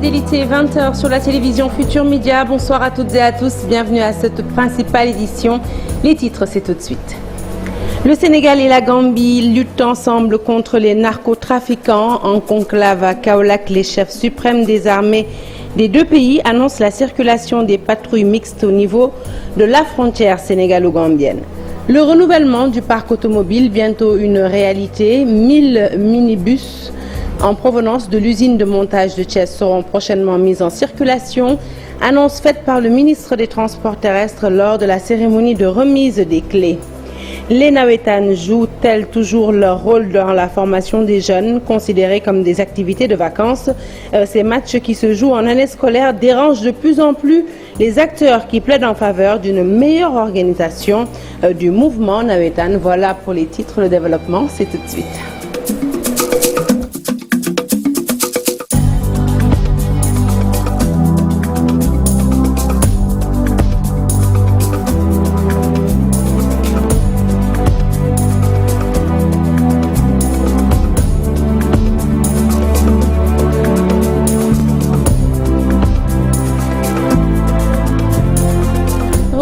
fidélité, 20h sur la télévision Futur Média. Bonsoir à toutes et à tous, bienvenue à cette principale édition. Les titres, c'est tout de suite. Le Sénégal et la Gambie luttent ensemble contre les narcotrafiquants. En conclave à Kaolack, les chefs suprêmes des armées des deux pays annoncent la circulation des patrouilles mixtes au niveau de la frontière sénégalo-gambienne. Le renouvellement du parc automobile, bientôt une réalité. 1000 minibus en provenance de l'usine de montage de Thiès seront prochainement mises en circulation. Annonce faite par le ministre des Transports terrestres lors de la cérémonie de remise des clés. Les Nawetan jouent-elles toujours leur rôle dans la formation des jeunes, considérés comme des activités de vacances? Ces matchs qui se jouent en année scolaire dérangent de plus en plus les acteurs qui plaident en faveur d'une meilleure organisation du mouvement Nawetan. Voilà pour les titres, le développement, c'est tout de suite.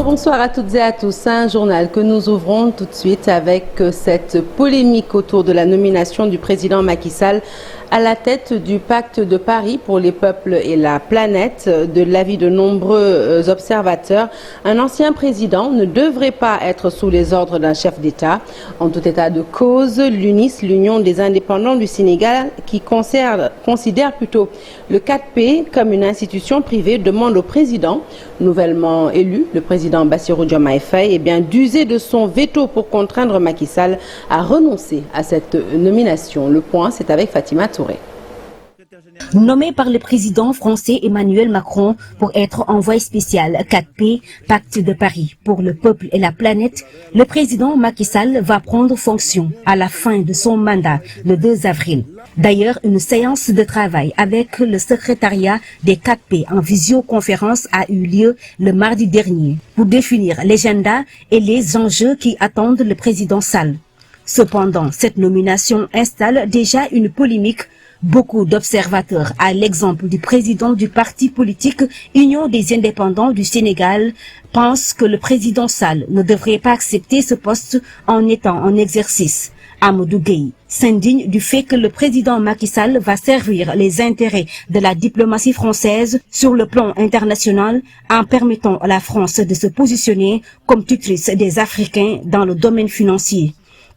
Bonsoir à toutes et à tous. Un journal que nous ouvrons tout de suite avec cette polémique autour de la nomination du président Macky Sall à la tête du pacte de Paris pour les peuples et la planète. De l'avis de nombreux observateurs, un ancien président ne devrait pas être sous les ordres d'un chef d'État. En tout état de cause, l'UNIS, l'Union des indépendants du Sénégal, qui considère plutôt le 4P comme une institution privée, demande au président nouvellement élu, le président Bassirou Diomaye Faye, d'user de son veto pour contraindre Macky Sall à renoncer à cette nomination. Le point, c'est avec Fatima Touré. Nommé par le président français Emmanuel Macron pour être envoyé spécial 4P, pacte de Paris pour le peuple et la planète, le président Macky Sall va prendre fonction à la fin de son mandat le 2 avril. D'ailleurs, une séance de travail avec le secrétariat des 4P en visioconférence a eu lieu le mardi dernier pour définir l'agenda et les enjeux qui attendent le président Sall. Cependant, cette nomination installe déjà une polémique. Beaucoup d'observateurs, à l'exemple du président du parti politique Union des indépendants du Sénégal, pensent que le président Sall ne devrait pas accepter ce poste en étant en exercice. Amadou Gueye s'indigne du fait que le président Macky Sall va servir les intérêts de la diplomatie française sur le plan international en permettant à la France de se positionner comme tutrice des Africains dans le domaine financier.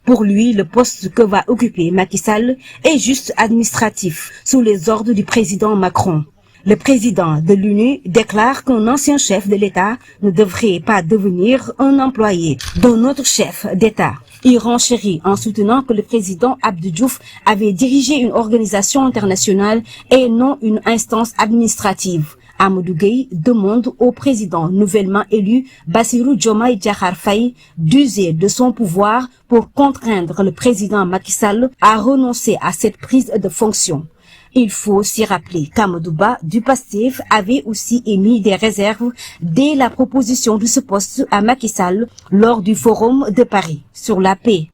Pour lui, le poste que va occuper Macky Sall est juste administratif, sous les ordres du président Macron. Le président de l'ONU déclare qu'un ancien chef de l'État ne devrait pas devenir un employé d'un autre chef d'État. Il renchérit en soutenant que le président Abdou Diouf avait dirigé une organisation internationale et non une instance administrative. Amadou Gueye demande au président nouvellement élu Bassirou Diomaye Diakhar Faye d'user de son pouvoir pour contraindre le président Macky Sall à renoncer à cette prise de fonction. Il faut aussi rappeler qu'Amadou Ba du PASTEF avait aussi émis des réserves dès la proposition de ce poste à Macky Sall lors du Forum de Paris sur la paix.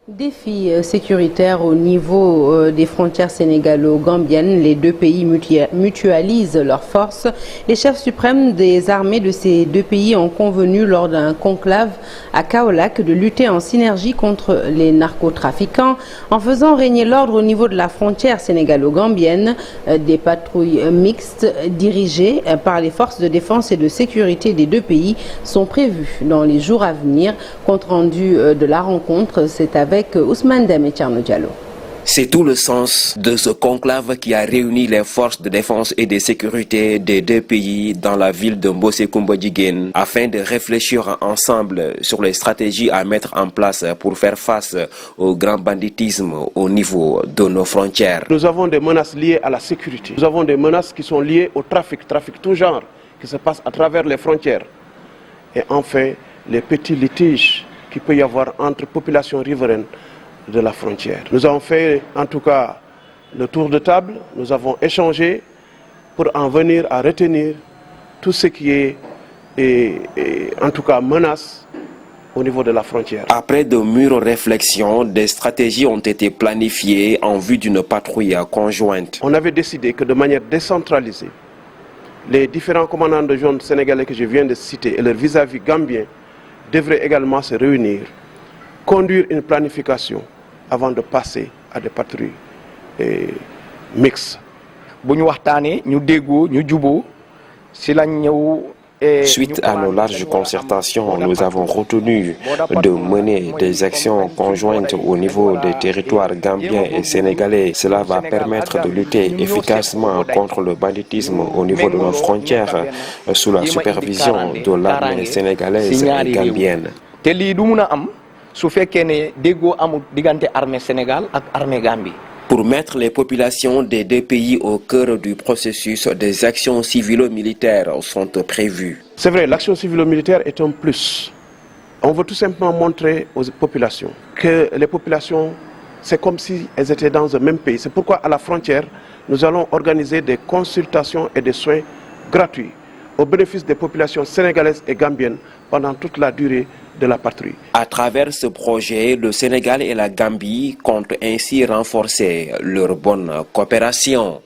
Défi sécuritaire au niveau des frontières sénégalo-gambiennes. Les deux pays mutualisent leurs forces. Les chefs suprêmes des armées de ces deux pays ont convenu lors d'un conclave à Kaolack de lutter en synergie contre les narcotrafiquants en faisant régner l'ordre au niveau de la frontière sénégalo-gambienne. Des patrouilles mixtes dirigées par les forces de défense et de sécurité des deux pays sont prévues dans les jours à venir. Compte rendu de la rencontre, c'est avec Ousmane Deme et Tcherno Diallo. C'est tout le sens de ce conclave qui a réuni les forces de défense et de sécurité des deux pays dans la ville de Mbossé-Koumba-Djiguène afin de réfléchir ensemble sur les stratégies à mettre en place pour faire face au grand banditisme au niveau de nos frontières. Nous avons des menaces liées à la sécurité. Nous avons des menaces qui sont liées au trafic tout genre, qui se passe à travers les frontières. Et enfin, les petits litiges qu'il peut y avoir entre populations riveraines de la frontière. Nous avons fait en tout cas le tour de table, nous avons échangé pour en venir à retenir tout ce qui est en tout cas menace au niveau de la frontière. Après de mûres réflexions, des stratégies ont été planifiées en vue d'une patrouille conjointe. On avait décidé que de manière décentralisée, les différents commandants de zone sénégalais que je viens de citer et leurs vis-à-vis gambiens devraient également se réunir, conduire une planification avant de passer à des patrouilles mixtes. Suite à nos larges concertations, nous avons retenu de mener des actions conjointes au niveau des territoires gambiens et sénégalais. Cela va permettre de lutter efficacement contre le banditisme au niveau de nos frontières sous la supervision de l'armée sénégalaise et gambienne. Pour mettre les populations des deux pays au cœur du processus, des actions civilo-militaires sont prévues. C'est vrai, l'action civilo-militaire est un plus. On veut tout simplement montrer aux populations que les populations, c'est comme si elles étaient dans un même pays. C'est pourquoi à la frontière, nous allons organiser des consultations et des soins gratuits au bénéfice des populations sénégalaises et gambiennes pendant toute la durée de la patrouille. À travers ce projet, le Sénégal et la Gambie comptent ainsi renforcer leur bonne coopération.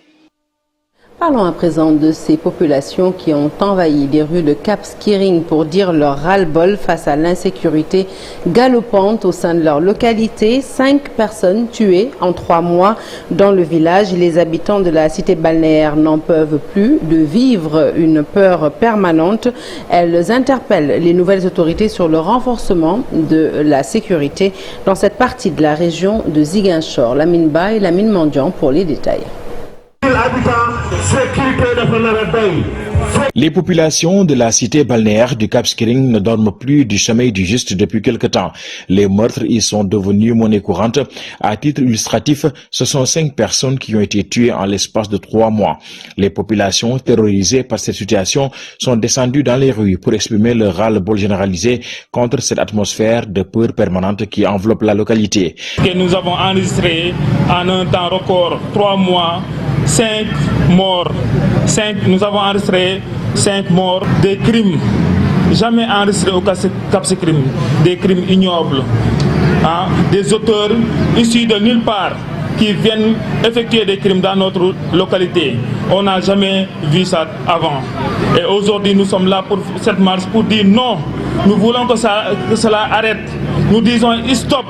Parlons à présent de ces populations qui ont envahi les rues de Cap Skirring pour dire leur ras-le-bol face à l'insécurité galopante au sein de leur localité. 5 personnes tuées en 3 mois dans le village. Les habitants de la cité balnéaire n'en peuvent plus de vivre une peur permanente. Elles interpellent les nouvelles autorités sur le renforcement de la sécurité dans cette partie de la région de Ziguinchor. Lamine Ba et Lamine Mandian pour les détails. Les populations de la cité balnéaire du Cap Skirring ne dorment plus du sommeil du juste depuis quelque temps. Les meurtres y sont devenus monnaie courante. À titre illustratif, ce sont 5 personnes qui ont été tuées en l'espace de 3 mois. Les populations terrorisées par cette situation sont descendues dans les rues pour exprimer leur ras-le-bol généralisé contre cette atmosphère de peur permanente qui enveloppe la localité. Nous avons enregistré en un temps record 3 mois 5 morts. Nous avons enregistré 5 morts, des crimes jamais enregistrés au Cap Skirring, des crimes ignobles, des auteurs issus de nulle part qui viennent effectuer des crimes dans notre localité. On n'a jamais vu ça avant. Et aujourd'hui, nous sommes là pour cette marche pour dire non. Nous voulons que cela arrête. Nous disons stop,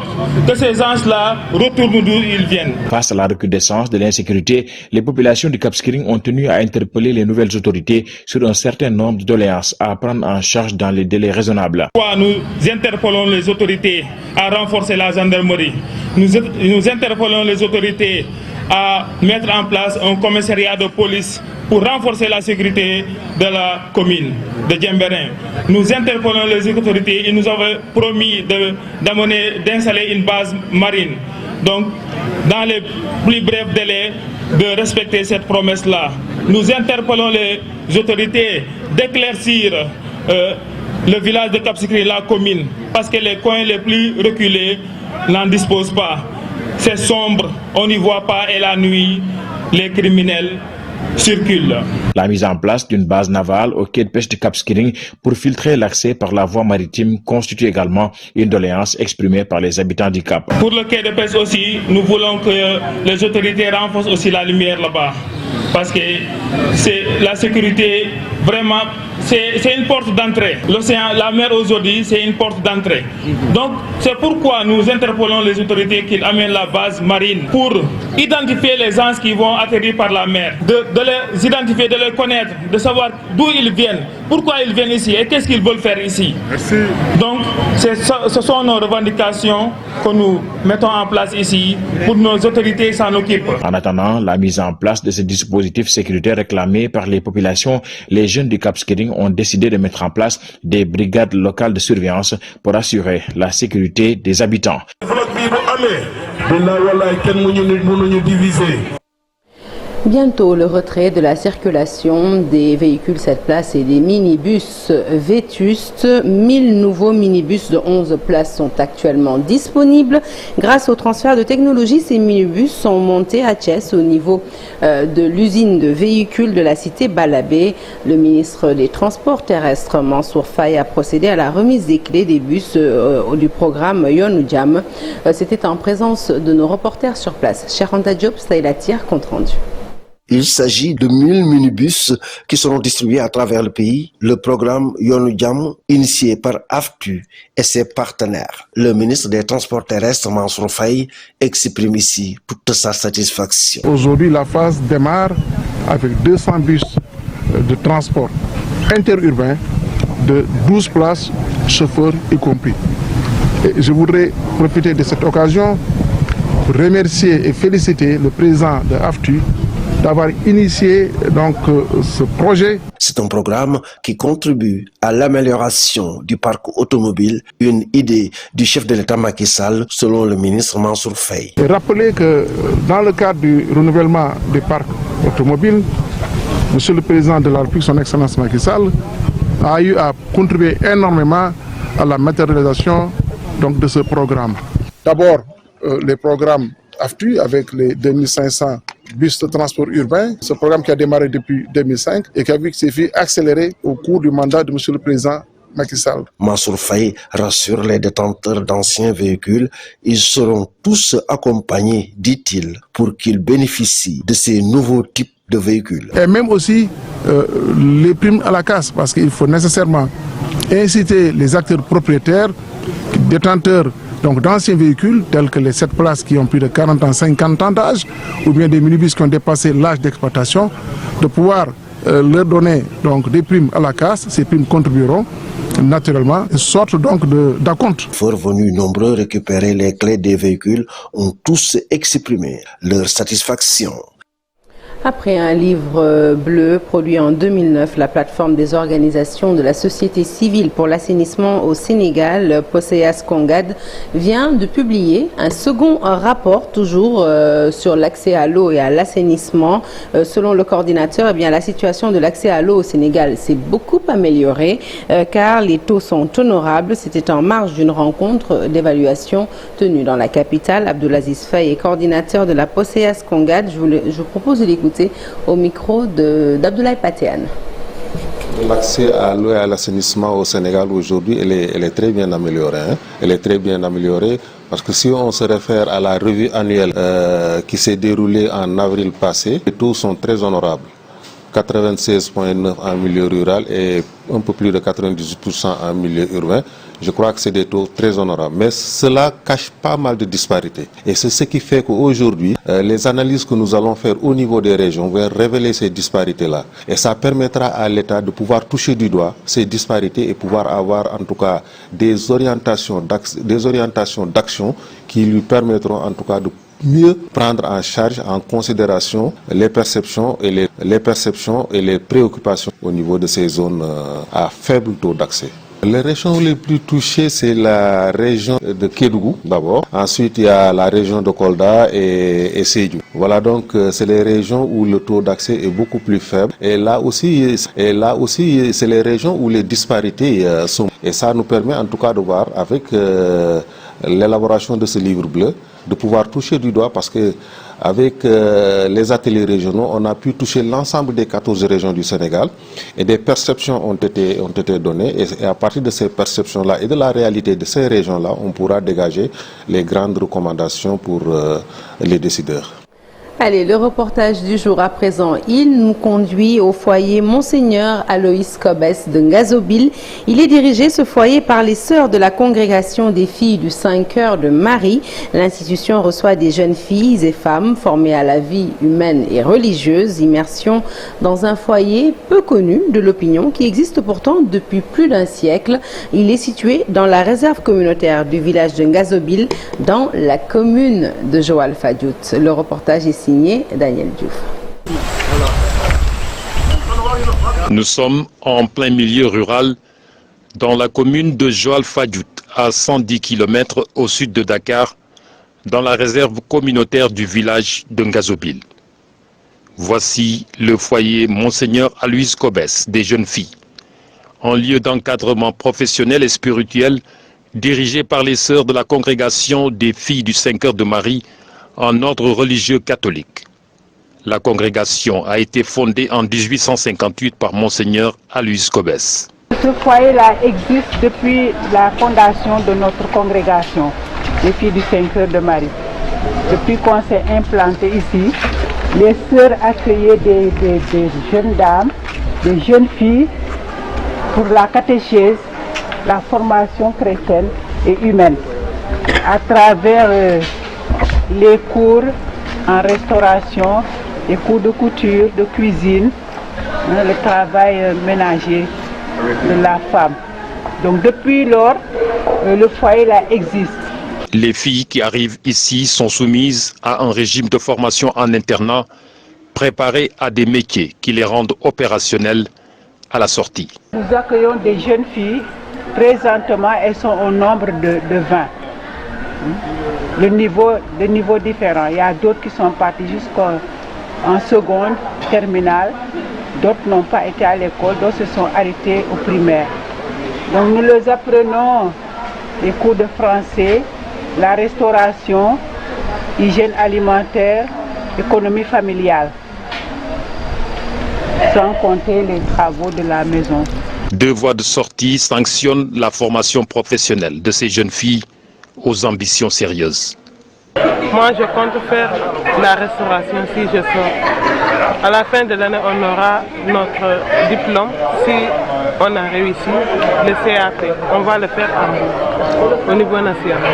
que ces gens-là retournent d'où ils viennent. Face à la recrudescence de l'insécurité, les populations du Cap Skirring ont tenu à interpeller les nouvelles autorités sur un certain nombre de doléances à prendre en charge dans les délais raisonnables. Nous interpellons les autorités à renforcer la gendarmerie. Nous interpellons les autorités à mettre en place un commissariat de police pour renforcer la sécurité de la commune de Djemberin. Nous interpellons les autorités et nous avons promis d'installer une base marine. Donc, dans les plus brefs délais, de respecter cette promesse-là. Nous interpellons les autorités d'éclaircir le village de Cap Skirring, la commune, parce que les coins les plus reculés n'en disposent pas. C'est sombre, on n'y voit pas et la nuit, les criminels circulent. La mise en place d'une base navale au quai de pêche de Cap Skirring pour filtrer l'accès par la voie maritime constitue également une doléance exprimée par les habitants du Cap. Pour le quai de pêche aussi, nous voulons que les autorités renforcent aussi la lumière là-bas. Parce que c'est la sécurité, vraiment, c'est une porte d'entrée. L'océan, la mer aujourd'hui, c'est une porte d'entrée. Donc, c'est pourquoi nous interpellons les autorités qu'ils amènent la base marine pour identifier les gens qui vont atterrir par la mer, de les identifier, de les connaître, de savoir d'où ils viennent, pourquoi ils viennent ici et qu'est-ce qu'ils veulent faire ici. Merci. Donc, ce sont nos revendications que nous mettons en place ici pour que nos autorités s'en occupent. En attendant la mise en place de ce dispositif sécuritaire réclamé par les populations, les jeunes du Cap Skirring ont décidé de mettre en place des brigades locales de surveillance pour assurer la sécurité des habitants. Bientôt le retrait de la circulation des véhicules 7 places et des minibus vétustes. 1000 nouveaux minibus de 11 places sont actuellement disponibles. Grâce au transfert de technologie, ces minibus sont montés à Thiès au niveau de l'usine de véhicules de la cité Balabé. Le ministre des Transports terrestres, Mansour Faye, a procédé à la remise des clés des bus du programme Yoonu Jam. C'était en présence de nos reporters sur place. Cheikh Anta Diop, Staïla Tier, compte rendu. Il s'agit de 1000 minibus qui seront distribués à travers le pays. Le programme Yoonu Jam, initié par AFTU et ses partenaires. Le ministre des Transports terrestres, Mansour Faye, exprime ici toute sa satisfaction. Aujourd'hui, la phase démarre avec 200 bus de transport interurbain de 12 places, chauffeurs y compris. Et je voudrais profiter de cette occasion pour remercier et féliciter le président de AFTU d'avoir initié donc ce projet. C'est un programme qui contribue à l'amélioration du parc automobile, une idée du chef de l'État Macky Sall, selon le ministre Mansour Faye. Et rappelez que dans le cadre du renouvellement des parcs automobiles, Monsieur le Président de la République, son Excellence Macky Sall, a eu à contribuer énormément à la matérialisation donc, de ce programme. D'abord, les programmes AFTU avec les 2500 bus de transport urbain, ce programme qui a démarré depuis 2005 et qui a vu ses filles accélérer au cours du mandat de M. le Président Macky Sall. Mansour Faye rassure les détenteurs d'anciens véhicules. Ils seront tous accompagnés, dit-il, pour qu'ils bénéficient de ces nouveaux types de véhicules. Et même aussi les primes à la casse, parce qu'il faut nécessairement inciter les acteurs propriétaires, détenteurs donc d'anciens véhicules tels que les 7 places qui ont plus de 40 ans, 50 ans d'âge, ou bien des minibus qui ont dépassé l'âge d'exploitation, de pouvoir leur donner donc des primes à la casse. Ces primes contribueront naturellement, sorte donc d'acompte. Fort venus nombreux récupérer les clés des véhicules ont tous exprimé leur satisfaction. Après un livre bleu produit en 2009, la plateforme des organisations de la société civile pour l'assainissement au Sénégal, POSEAS Congad, vient de publier un second rapport, toujours sur l'accès à l'eau et à l'assainissement. Selon le coordinateur, eh bien, la situation de l'accès à l'eau au Sénégal s'est beaucoup améliorée car les taux sont honorables. C'était en marge d'une rencontre d'évaluation tenue dans la capitale. Abdoulaziz Faye est coordinateur de la POSEAS Congad. Je vous propose de l'écouter au micro d'Abdoulaye Patéane. L'accès à l'eau et à l'assainissement au Sénégal aujourd'hui, elle est très bien améliorée. Hein. Elle est très bien améliorée parce que si on se réfère à la revue annuelle qui s'est déroulée en avril passé, les taux sont très honorables. 96,9 en milieu rural et un peu plus de 98% en milieu urbain. Je crois que c'est des taux très honorables. Mais cela cache pas mal de disparités. Et c'est ce qui fait qu'aujourd'hui, les analyses que nous allons faire au niveau des régions vont révéler ces disparités-là. Et ça permettra à l'État de pouvoir toucher du doigt ces disparités et pouvoir avoir en tout cas des orientations d'action qui lui permettront en tout cas de mieux prendre en charge, en considération les perceptions et les préoccupations au niveau de ces zones à faible taux d'accès. Les régions les plus touchées, c'est la région de Kédougou d'abord. Ensuite, il y a la région de Kolda et Sédhiou. Voilà donc, c'est les régions où le taux d'accès est beaucoup plus faible. Et là aussi, c'est les régions où les disparités sont. Et ça nous permet en tout cas de voir avec l'élaboration de ce livre bleu, de pouvoir toucher du doigt parce que avec les ateliers régionaux, on a pu toucher l'ensemble des 14 régions du Sénégal et des perceptions ont été données et à partir de ces perceptions-là et de la réalité de ces régions-là, on pourra dégager les grandes recommandations pour les décideurs. Allez, le reportage du jour à présent, il nous conduit au foyer Monseigneur Aloïs Cobès de Ngazobil. Il est dirigé, ce foyer, par les sœurs de la congrégation des filles du Saint-Cœur de Marie. L'institution reçoit des jeunes filles et femmes formées à la vie humaine et religieuse. Immersion dans un foyer peu connu de l'opinion qui existe pourtant depuis plus d'un siècle. Il est situé dans la réserve communautaire du village de Ngazobil, dans la commune de Joal Fadiout. Le reportage est signé Daniel Diouf. Nous sommes en plein milieu rural dans la commune de Joal Fadiout, à 110 km au sud de Dakar, dans la réserve communautaire du village de Ngazobil. Voici le foyer Monseigneur Aloïse Cobès des jeunes filles, un lieu d'encadrement professionnel et spirituel dirigé par les sœurs de la congrégation des filles du Saint-Cœur de Marie, un ordre religieux catholique. La congrégation a été fondée en 1858 par Monseigneur Aloïse Cobès. Ce foyer-là existe depuis la fondation de notre congrégation, les filles du Saint-Cœur de Marie. Depuis qu'on s'est implanté ici, les sœurs accueillaient des jeunes dames, des jeunes filles pour la catéchèse, la formation chrétienne et humaine, à travers les cours en restauration, les cours de couture, de cuisine, le travail ménager de la femme. Donc depuis lors, le foyer là existe. Les filles qui arrivent ici sont soumises à un régime de formation en internat, préparées à des métiers qui les rendent opérationnels à la sortie. Nous accueillons des jeunes filles. Présentement, elles sont au nombre de 20. De niveaux différents. Il y a d'autres qui sont partis jusqu'en seconde, terminale. D'autres n'ont pas été à l'école, d'autres se sont arrêtés au primaire. Donc nous les apprenons les cours de français, la restauration, hygiène alimentaire, économie familiale, sans compter les travaux de la maison. 2 voies de sortie sanctionnent la formation professionnelle de ces jeunes filles aux ambitions sérieuses. Moi, je compte faire la restauration si je sors. À la fin de l'année, on aura notre diplôme. Si on a réussi le CAP, on va le faire au niveau national.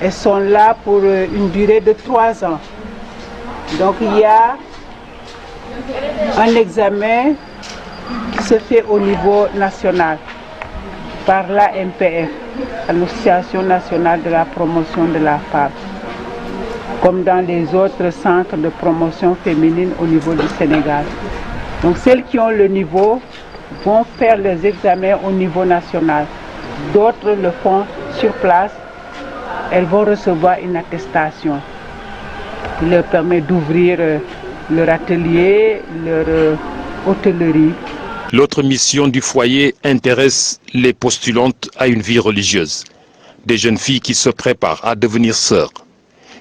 Elles sont là pour une durée de 3 ans. Donc il y a un examen qui se fait au niveau national par l'AMPF, l'Association nationale de la promotion de la femme, comme dans les autres centres de promotion féminine au niveau du Sénégal. Donc celles qui ont le niveau vont faire les examens au niveau national. D'autres le font sur place. Elles vont recevoir une attestation qui leur permet d'ouvrir leur atelier, leur hôtellerie. L'autre mission du foyer intéresse les postulantes à une vie religieuse. Des jeunes filles qui se préparent à devenir sœurs.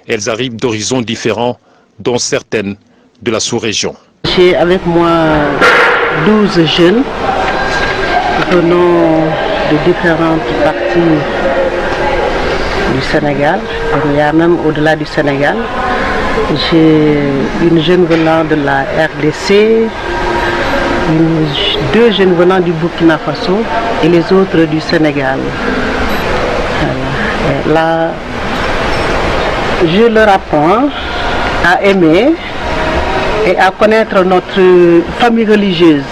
Elles arrivent d'horizons différents, dont certaines de la sous-région. J'ai avec moi 12 jeunes venant de différentes parties du Sénégal. Il y a même au-delà du Sénégal. J'ai une jeune venant de la RDC, 2 jeunes venant du Burkina Faso et les autres du Sénégal. Là, je leur apprends à aimer et à connaître notre famille religieuse.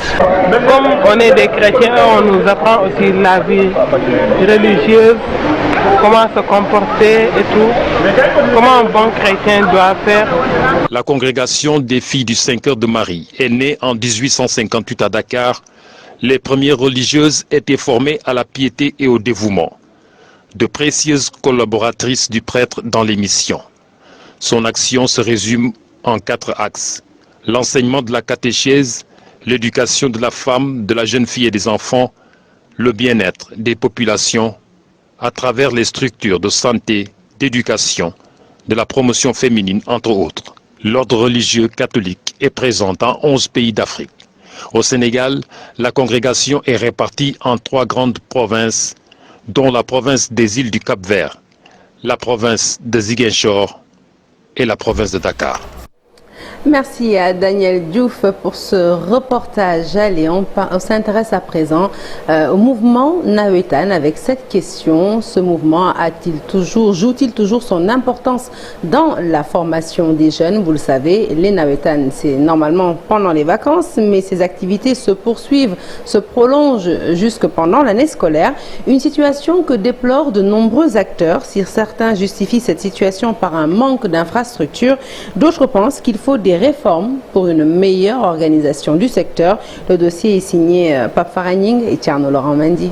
Comme on est des chrétiens, on nous apprend aussi la vie religieuse, comment se comporter et tout, comment un bon chrétien doit faire. La congrégation des filles du Saint-Cœur de Marie est née en 1858 à Dakar. Les premières religieuses étaient formées à la piété et au dévouement. De précieuses collaboratrices du prêtre dans les missions. Son action se résume en 4 axes. L'enseignement de la catéchèse, l'éducation de la femme, de la jeune fille et des enfants, le bien-être des populations à travers les structures de santé, d'éducation, de la promotion féminine, entre autres. L'ordre religieux catholique est présent dans 11 pays d'Afrique. Au Sénégal, la congrégation est répartie en 3 grandes provinces, dont la province des îles du Cap-Vert, la province de Ziguinchor et la province de Dakar. Merci à Daniel Diouf pour ce reportage. Allez, on s'intéresse à présent au mouvement Nawetan avec cette question. Ce mouvement joue-t-il toujours son importance dans la formation des jeunes? Vous le savez, les Nawetan, c'est normalement pendant les vacances, mais ces activités se poursuivent, se prolongent jusque pendant l'année scolaire. Une situation que déplorent de nombreux acteurs. Si certains justifient cette situation par un manque d'infrastructures, d'autres pensent qu'il faut des réformes pour une meilleure organisation du secteur. Le dossier est signé Pape Faragning et Tierno Laurent Mendy.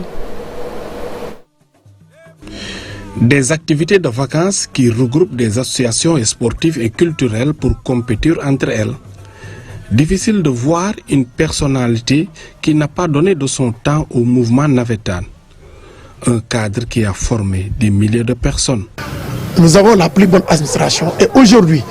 Des activités de vacances qui regroupent des associations sportives et culturelles pour compétir entre elles. Difficile de voir une personnalité qui n'a pas donné de son temps au mouvement navétane. Un cadre qui a formé des milliers de personnes. Nous avons la plus bonne administration et aujourd'hui,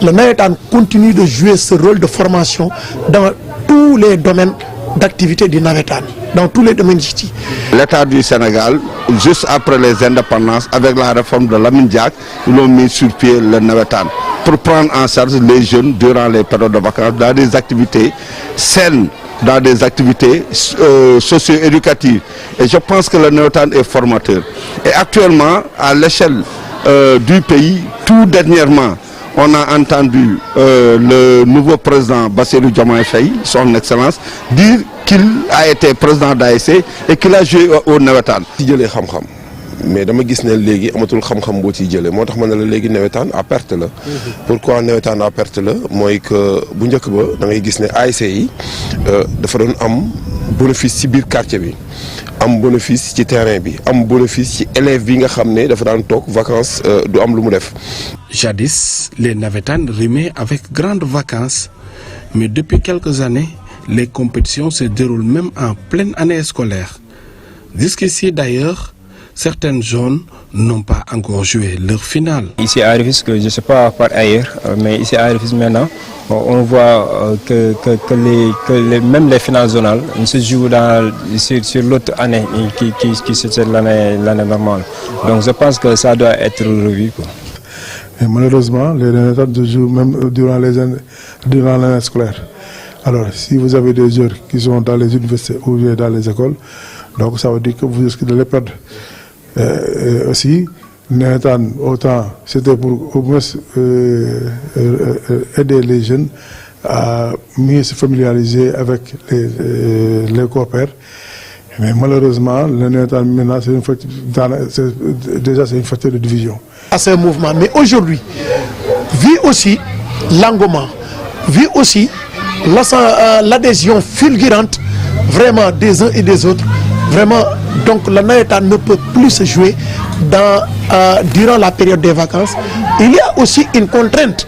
le navétane continue de jouer ce rôle de formation dans tous les domaines d'activité du navétane, dans tous les domaines d'ici. L'État du Sénégal, juste après les indépendances, avec la réforme de Lamine Diack, ils ont mis sur pied le navétane pour prendre en charge les jeunes durant les périodes de vacances dans des activités saines, dans des activités socio-éducatives. Et je pense que le navétane est formateur. Et actuellement, à l'échelle du pays, tout dernièrement, on a entendu le nouveau président Bassirou Diomaye Faye, son excellence, dire qu'il a été président d'ASC et qu'il a joué au navétane. Mais dama gis ne léegi amatul xam-xam boo ciy jëlee moo tax ma ne la léegi nawetaan à perte la. Pourquoi nawetaan à perte la mooy que bu njëkk ba da ngay gis ne ASC yi dafa doon am bénéfice ci biir quartier bi am bénéfice ci terrain bi am bénéfice ci élève bi nga xam ne dafa daan toog vacances du am lu mu def. Jadis, les navétanes rimaient avec grandes vacances, mais depuis quelques années, les compétitions se déroulent même en pleine année scolaire. Jusqu'ici d'ailleurs, certaines zones n'ont pas encore joué leur finale. Ici à Rufisque, je ne sais pas par ailleurs, mais ici à Rufisque maintenant, on voit même les finales zonales se jouent sur l'autre année qui c'était l'année normale. Donc je pense que ça doit être revu. Et malheureusement, les navétanes se jouent même durant l'année scolaire. Alors, si vous avez des joueurs qui sont dans les universités ou dans les écoles, donc ça veut dire que vous risquez de les perdre. Aussi, navétane, autant c'était pour au moins aider les jeunes à mieux se familiariser avec les coopères. Mais malheureusement, le navétane maintenant, c'est une facteur de division. À ce mouvement. Mais aujourd'hui, vu aussi l'engouement, vu aussi l'adhésion fulgurante vraiment des uns et des autres, vraiment, donc le navétane ne peut plus se jouer durant la période des vacances. Il y a aussi une contrainte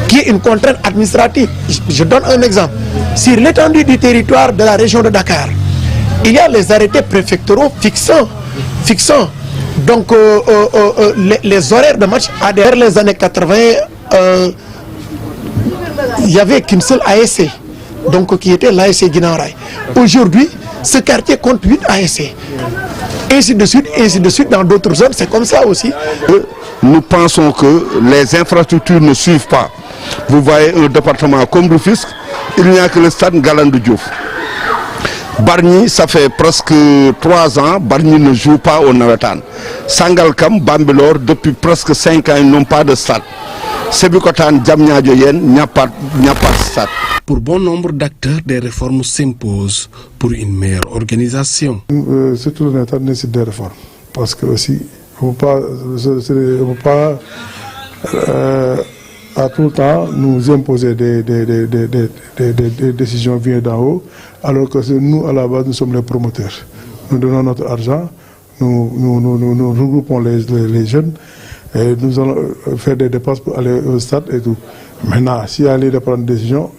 qui est une contrainte administrative. Je donne un exemple. Sur l'étendue du territoire de la région de Dakar, il y a les arrêtés préfectoraux fixant donc les horaires de match. Derrière les années 80, il n'y avait qu'une seule ASC, donc qui était l'ASC Guinaw Rail. Aujourd'hui, ce quartier compte 8 ASC. Ainsi de suite, dans d'autres zones, c'est comme ça aussi. Nous pensons que les infrastructures ne suivent pas. Vous voyez un département comme Rufisque, il n'y a que le stade Galandou Diouf. Bargny, ça fait presque 3 ans, Bargny ne joue pas au navétane. Sangalkam, Bambilor, depuis presque 5 ans, ils n'ont pas de stade. Sébikotane, Diamniadio Yen, il n'y a pas de stade. Pour bon nombre d'acteurs, des réformes s'imposent pour une meilleure organisation. Surtout le navétane nécessite des réformes. Parce que aussi, on ne peut pas à tout le temps nous imposer des décisions venant d'en haut, alors que nous, à la base, nous sommes les promoteurs. Nous donnons notre argent, nous regroupons les jeunes, et nous allons faire des dépenses pour aller au stade et tout. Maintenant, si aller de prendre des décisions,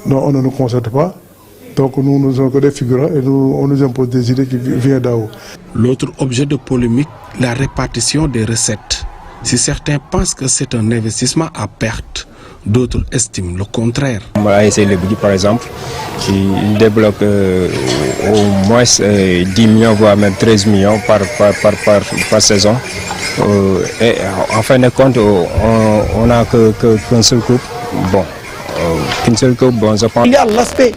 non, on ne nous concerte pas. Donc nous sommes que des figurants et on nous impose des idées qui viennent d'en haut. L'autre objet de polémique, la répartition des recettes. Si certains pensent que c'est un investissement à perte, d'autres estiment le contraire. ASC Lebougui, par exemple, qui débloque au moins 10 millions, voire même 13 millions par saison. Et en fin de compte, on n'a qu'un seul couple. Qu'une seule coupe, je pense. Il y a l'aspect,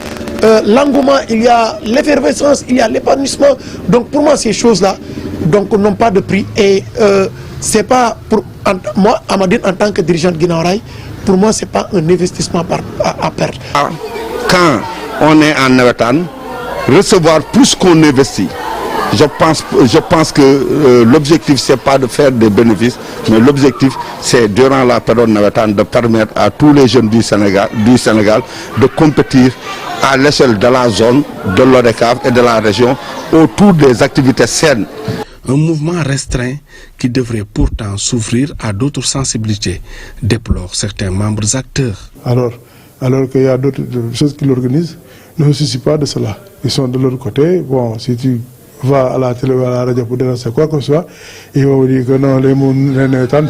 l'engouement, il y a l'effervescence, il y a l'épanouissement. Donc pour moi, ces choses-là n'ont pas de prix. Et c'est pas pour moi, Amadine, en tant que dirigeant de Guinaw Rail, pour moi, c'est pas un investissement à perte. Quand on est en navétane, recevoir plus qu'on investit. Je pense que l'objectif, c'est pas de faire des bénéfices, mais l'objectif, c'est durant la période navétane de permettre à tous les jeunes du Sénégal de compétir à l'échelle de la zone, de l'ODCAV et de la région autour des activités saines. Un mouvement restreint qui devrait pourtant s'ouvrir à d'autres sensibilités, déplorent certains membres acteurs. Alors, alors qu'il y a d'autres choses qui l'organisent, ne se soucient pas de cela. Ils sont de l'autre côté. Bon, si tu vas à la télé ou à la radio pour dénoncer quoi que ce soit, ils vont vous dire que non,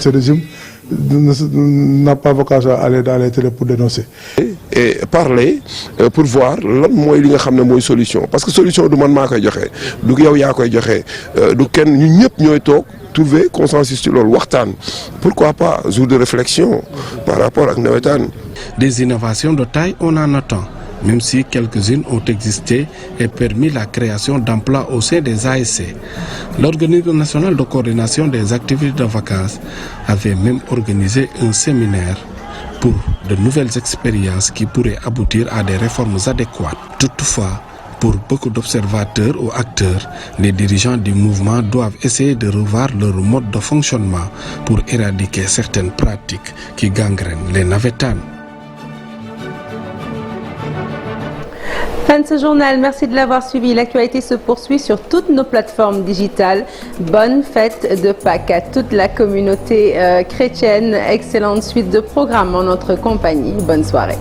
ce régime n'a pas vocation à aller dans les télé pour dénoncer. Et parler pour voir lan mooy li nga xam ne mooy solution parce que solution du man maa koy joxe du yow yaa koy joxe du kenn ñun ñëpp ñooy toog trouver consensus ci loolu waxtaan pourquoi pas jour de réflexion par rapport ak nawetaan. Des innovations de taille on en attend, même si quelques-unes ont existé et permis la création d'emplois au sein des ASC. L'Organisme national de coordination des activités de vacances avait même organisé un séminaire pour de nouvelles expériences qui pourraient aboutir à des réformes adéquates. Toutefois, pour beaucoup d'observateurs ou acteurs, les dirigeants du mouvement doivent essayer de revoir leur mode de fonctionnement pour éradiquer certaines pratiques qui gangrènent les navétanes. Fin de ce journal, merci de l'avoir suivi. L'actualité se poursuit sur toutes nos plateformes digitales. Bonne fête de Pâques à toute la communauté chrétienne. Excellente suite de programmes en notre compagnie. Bonne soirée.